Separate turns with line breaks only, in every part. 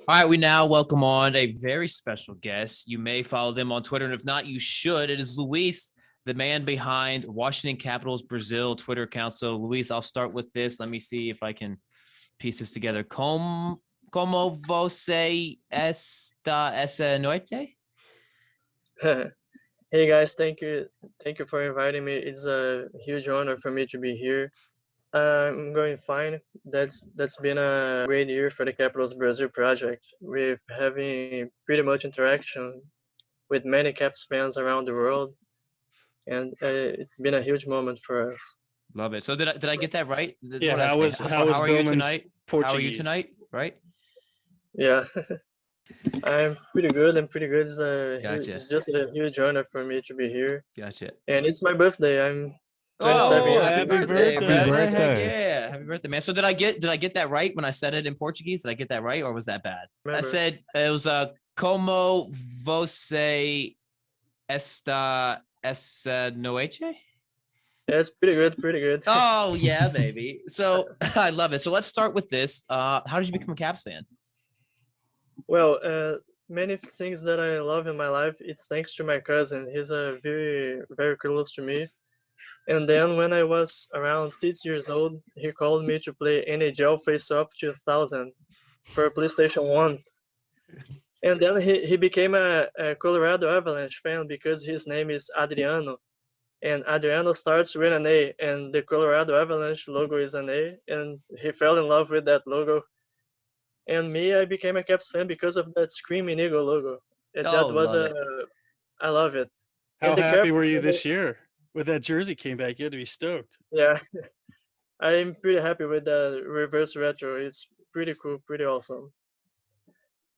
All right, we now welcome on a very special guest. You may follow them on Twitter, and if not, you should. It is Luís, the man behind Washington Capitals Brasil Twitter account. So, Luís, I'll start with this. Let me see if I can piece this together. Como você está essa noite?
Hey guys, thank you for inviting me. It's a huge honor for me to be here. I'm going fine. That's been a great year for the Capitals Brazil project. We're having pretty much interaction with many Caps fans around the world, and it's been a huge moment for us.
Love it. So did I get that right? What
Yeah,
did I say?
how was
How are you
Bullman's
tonight? How are you
Portuguese?
tonight? Right?
Yeah, I'm pretty good. I'm pretty good.
Gotcha.
It's just a huge honor for me to be here,
Gotcha.
and it's my birthday. I'm 27
Oh,
years
happy
old.
birthday,
birthday.
brother.
Happy
Heck
birthday.
yeah. Happy birthday, man. So did I get that right when I said it in Portuguese? Did I get that right or was that bad? I
Remember?
said it was como você está essa noite?
Yeah, it's pretty good. Pretty good.
Oh, yeah, baby. So I love it. So let's start with this. How did you become a Caps fan?
Well, many things that I love in my life, it's thanks to my cousin. He's very close to me. And then when I was around 6 years old, he called me to play NHL Face Off 2000 for PlayStation 1. And then he became a Colorado Avalanche fan because his name is Adriano. And Adriano starts with an A, and the Colorado Avalanche logo is an A. And he fell in love with that logo. And me, I became a Caps fan because of that Screaming Eagle logo. And that
Oh,
was
love it.
I love it.
How
And the
happy
Caps,
were you this year with that jersey came back? You had to be stoked.
yeah, I'm pretty happy with the reverse retro. It's pretty cool, pretty awesome.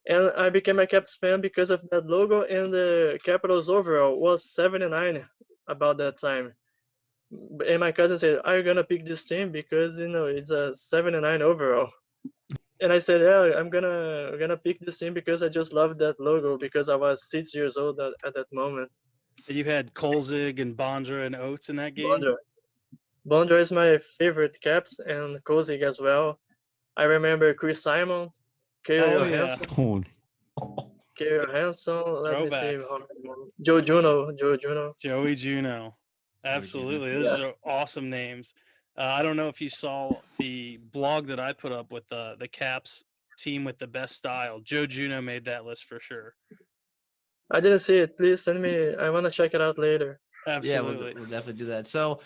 And I became a Caps fan because of that logo, and the Capitals overall was 79 about that time. And my cousin said, "Are you gonna pick this team because it's a 79 overall?" And I said, "Yeah, I'm gonna pick this team because I just love that logo because I was 6 years old at that moment."
You had Kolzig and Bondra and Oates in that game.
Bondra. Bondra is my favorite Caps and Kozik as well. I remember Chris Simon, Kyle
Oh yeah,
Johansson,
Oh,
Kyle Johansson. Let me see.
throwbacks.
Joe Juno.
Joey Juno. Absolutely, those
Yeah.
are awesome names. I don't know if you saw the blog that I put up with the Caps team with the best style. Joe Juno made that list for sure.
I didn't see it. Please send me. I wanna check it out later.
Yeah,
Absolutely.
we'll definitely do that. So,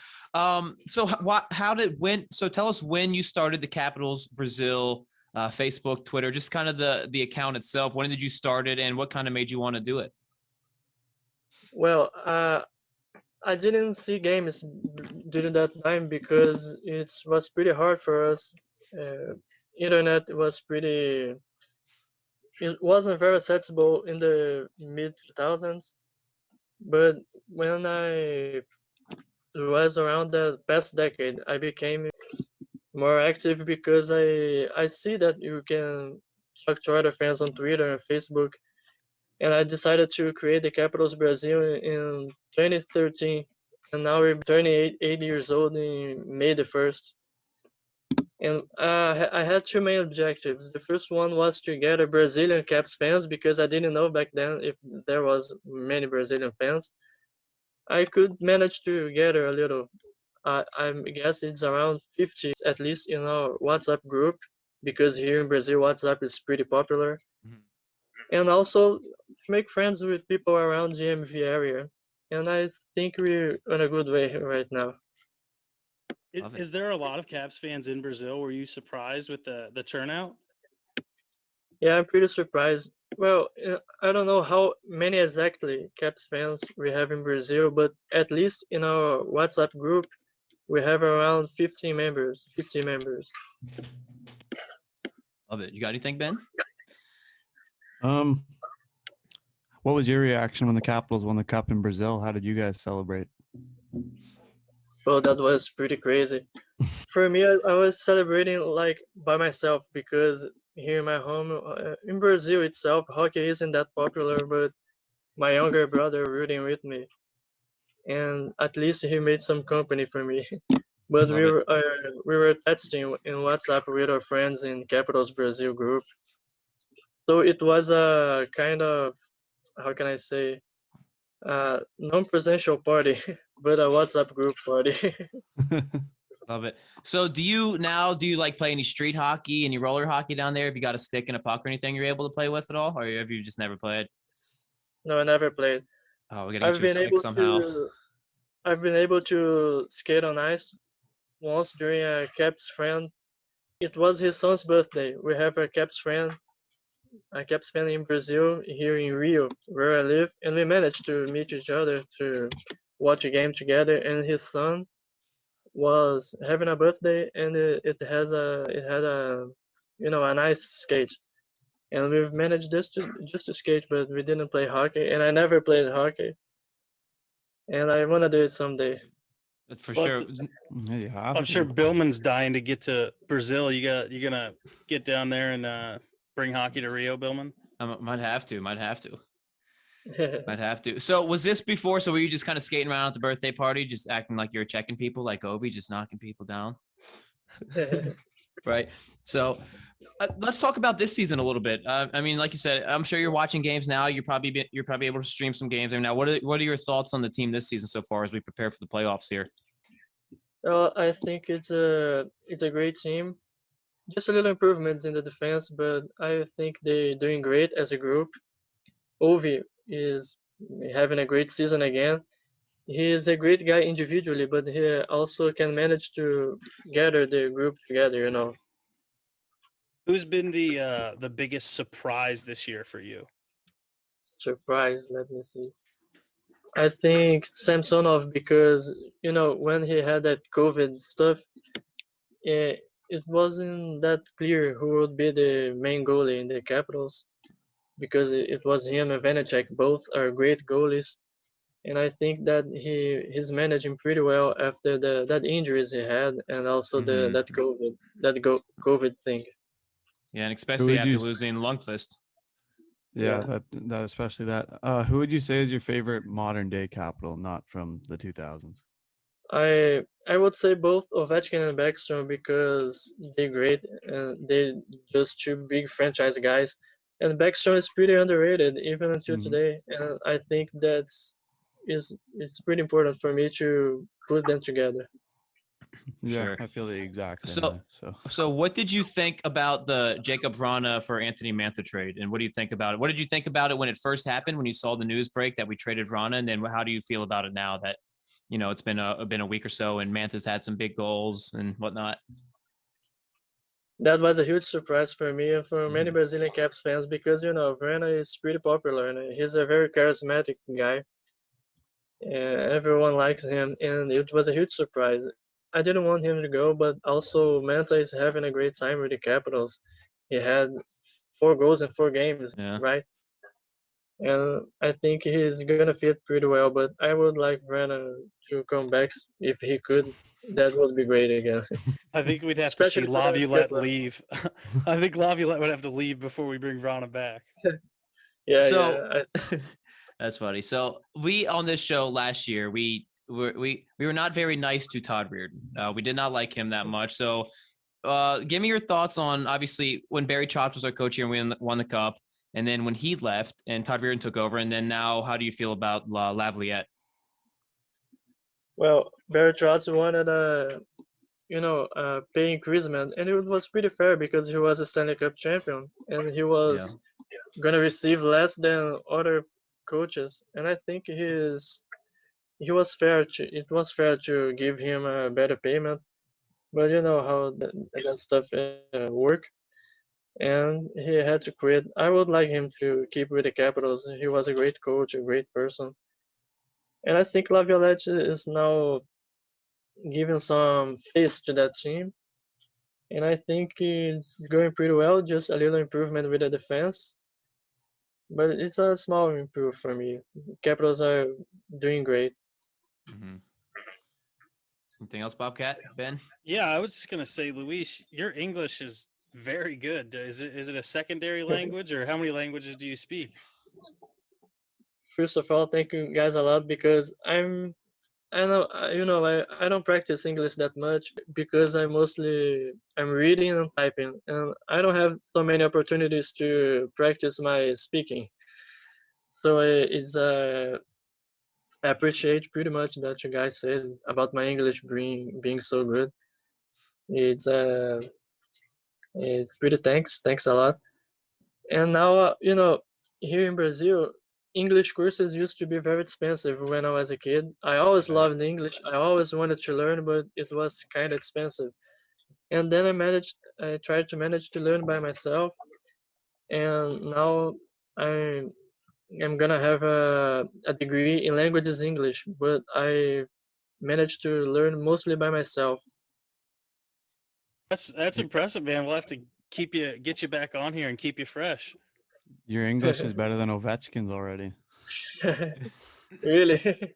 so tell us when you started the Capitals Brazil Facebook, Twitter, just kind of the account itself. When did you start it, and what kind of made you want to do it?
Well, I didn't see games during that time because it was pretty hard for us. Uh, Internet was pretty. It wasn't very accessible in the mid 2000s, but when I was around the past decade, I became more active because I see that you can talk to other fans on Twitter and Facebook, and I decided to create the Capitals Brazil in 2013, and now we're turning 8 years old in May the 1st. And I had two main objectives. The first one was to gather Brazilian Caps fans because I didn't know back then if there was many Brazilian fans. I could manage to gather a little. I guess it's around 50 at least in our WhatsApp group because here in Brazil WhatsApp is pretty popular.
Mhm.
And also make friends with people around GMV area. And I think we're on a good way right now.
Love it.
Is there a lot of Caps fans in Brazil? Were you surprised with the turnout?
Yeah, I'm pretty surprised. Well, I don't know how many exactly Caps fans we have in Brazil, but at least in our WhatsApp group, we have around 15 members. 50 members.
Love it. You got anything, Ben?
um, what was your reaction when the Capitals won the cup in Brazil? How did you guys celebrate?
Well, that was pretty crazy. For me, I was celebrating like by myself because here in my home, in Brazil itself, hockey isn't that popular, but my younger brother rooting with me, and at least he made some company for me. But
Love it.
We were texting in WhatsApp with our friends in Capitals Brazil group. So it was a kind of, how can I say, non-presential party, but a WhatsApp group party.
Love it. So do you like play any street hockey, any roller hockey down there? If you got a stick and a puck or anything you're able to play with at all? Or have you just never played?
No, I never played.
Oh, we gotta get
I've
you a
been
stick
able
somehow.
to I've been able to skate on ice once during a Caps friend. It was his son's birthday. We have a Caps fan in Brazil, here in Rio, where I live, and we managed to meet each other to watch a game together. And his son was having a birthday, and it had a a nice skate. And we've managed just to skate, but we didn't play hockey, and I never played hockey, and I wanna do it someday.
For
Well,
sure.
Yeah, you have
I'm
to.
sure Billman's dying to get to Brazil. You're gonna get down there and bring hockey to Rio, Billman.
I might have to. Might have to. So was this before? So were you just kind of skating around at the birthday party, just acting like you're checking people like Obi, just knocking people down? Right. So let's talk about this season a little bit. I mean, like you said, I'm sure you're watching games now. You're probably able to stream some games. Now, what are your thoughts on the team this season so far as we prepare for the playoffs here?
Well, I think it's a great team. Just a little improvements in the defense, but I think they're doing great as a group. Ovi is having a great season again. He is a great guy individually, but he also can manage to gather the group together.
Who's been the biggest surprise this year for you?
Surprise, let me see. I think Samsonov, because when he had that COVID stuff, it wasn't that clear who would be the main goalie in the Capitals, because it was him and Vanacek. Both are great goalies, and I think that he's managing pretty well after that injuries he had, and also
Mhm.
that COVID thing.
Yeah, and
Who
especially
would
after
you?
losing Lundqvist.
Yeah,
Yeah.
that especially that. Who would you say is your favorite modern day Capital, not from the 2000s?
I would say both Ovechkin and Backstrom, because they're great and they're just two big franchise guys. And Backstrom is pretty underrated even until
Mhm.
today, and I think it's pretty important for me to put them together.
Yeah,
Sure.
I feel the exact same
So
way. So
So what did you think about the Jacob Vrana for Anthony Mantha trade? And what do you think about it? What did you think about it when it first happened, when you saw the news break that we traded Vrana? And then how do you feel about it now that, it's been a week or so and Mantha's had some big goals and whatnot?
That was a huge surprise for me and for many
Mhm.
Brazilian Caps fans, because Verna is pretty popular and he's a very charismatic guy. And everyone likes him, and it was a huge surprise. I didn't want him to go, but also Manta is having a great time with the Capitals. He had 4 goals in 4 games,
Yeah.
right? And I think he's gonna fit pretty well. But I would like Verna to come back if he could. That would be great again,
I think we'd have to see
especially for the
Laviolette
Gatland.
leave. I think Laviolette would have to leave before we bring Vrana back.
Yeah,
So
yeah.
that's funny. So we on this show last year, we were not very nice to Todd Reardon. We did not like him that much. So give me your thoughts on, obviously, when Barry Trotz was our coach here and we won the cup, and then when he left and Todd Reardon took over, and then now, how do you feel about Lavaliette?
Well, Barry Trotz wanted pay increasement, and it was pretty fair because he was a Stanley Cup champion and he
Yeah.
was gonna receive less than other coaches. And I think he was fair to it was fair to give him a better payment. But you know how that stuff work, and he had to quit. I would like him to keep with the Capitals. He was a great coach, a great person, and I think Laviolette is now giving some face to that team. And I think it's going pretty well. Just a little improvement with the defense, but it's a small improve for me. Capitals are doing great.
Mm-hmm. Anything else, Bobcat? Ben?
Yeah, I was just gonna say, Luis, your English is very good. Is it a secondary language, or how many languages do you speak?
First of all, thank you guys a lot, because I know, I don't practice English that much because I'm reading and typing, and I don't have so many opportunities to practice my speaking. So I appreciate pretty much that you guys said about my English being so good. It's it's pretty thanks a lot. And now, here in Brazil, English courses used to be very expensive when I was a kid. I always
Right.
loved English. I always wanted to learn, but it was kind of expensive. And then I tried to manage to learn by myself. And now I am gonna have a degree in languages English, but I managed to learn mostly by myself.
That's impressive, man. We'll have to get you back on here and keep you fresh.
Your English is better than Ovechkin's already.
Really?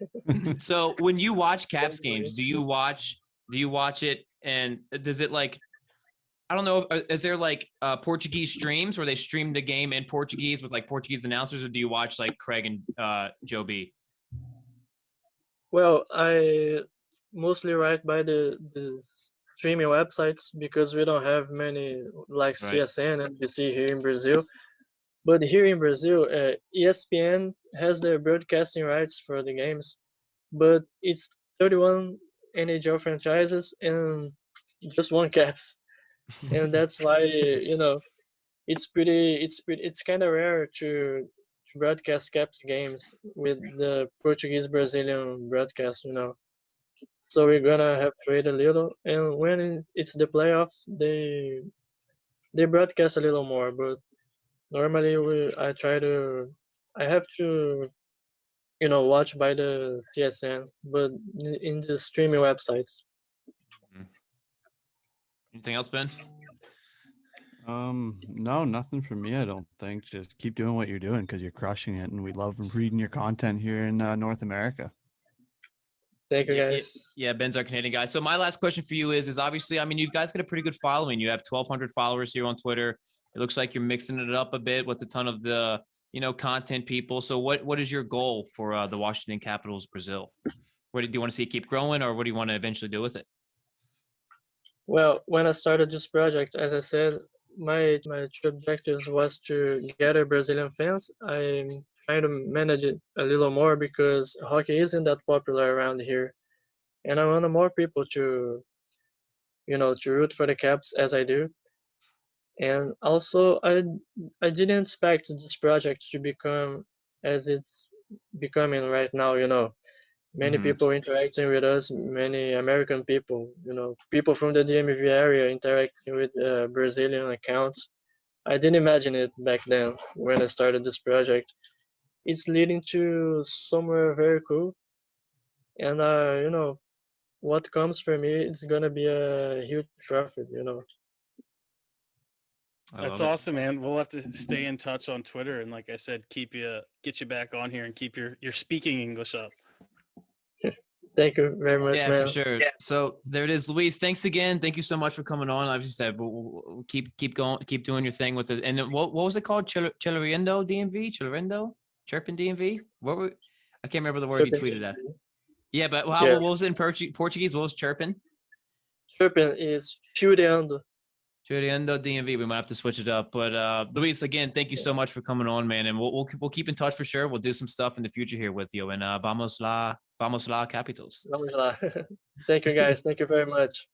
So when you watch Caps
Thankfully.
games, do you watch it and does it like, I don't know, is there like Portuguese streams where they stream the game in Portuguese with like Portuguese announcers, or do you watch like Craig and Joe B?
Well, I mostly write by the streaming websites because we don't have many like
Right.
CSN and BC here in Brazil. But here in Brazil, ESPN has the broadcasting rights for the games, but it's 31 NHL franchises and just one Caps, and that's why it's kind of rare to broadcast Caps games with the Portuguese Brazilian broadcast. So we're gonna have to wait a little, and when it's the playoffs, they broadcast a little more. But normally I have to watch by the TSN, but in the streaming website.
Anything else, Ben?
No, nothing for me. I don't think. Just keep doing what you're doing because you're crushing it, and we love reading your content here in North America.
Thank you,
Yeah,
guys.
yeah, Ben's our Canadian guy. So my last question for you is obviously, I mean, you guys got a pretty good following. You have 1,200 followers here on Twitter. It looks like you're mixing it up a bit with a ton of the, content people. So what is your goal for the Washington Capitals Brazil? What do you want to see it keep growing, or what do you want to eventually do with it?
Well, when I started this project, as I said, my two objectives was to gather Brazilian fans. I'm trying to manage it a little more because hockey isn't that popular around here, and I want more people to root for the Caps as I do. And also, I didn't expect this project to become as it's becoming right now. Many
Mhm.
people interacting with us, many American people, people from the DMV area interacting with Brazilian accounts. I didn't imagine it back then when I started this project. It's leading to somewhere very cool, and what comes for me is gonna be a huge profit.
I
That's
love it.
awesome, man. We'll have to stay in touch on Twitter, and like I said, get you back on here and keep your speaking English up.
Thank you very much,
Yeah,
man.
for sure. So there it is, Luis. Thanks again. Thank you so much for coming on. Like you said, we'll keep going, keep doing your thing with it. And then what was it called? Chilerindo DMV, Chirpin DMV. I can't remember the word you tweeted at. Yeah, but
Yeah.
what was it in Portuguese? What was chirping?
Chirpin is churreando.
Chirpin DMV. We might have to switch it up. But Luis, again, thank you so much for coming on, man. And we'll keep in touch for sure. We'll do some stuff in the future here with you. And vamos lá, Capitals.
Vamos lá. Thank you, guys. Thank you very much.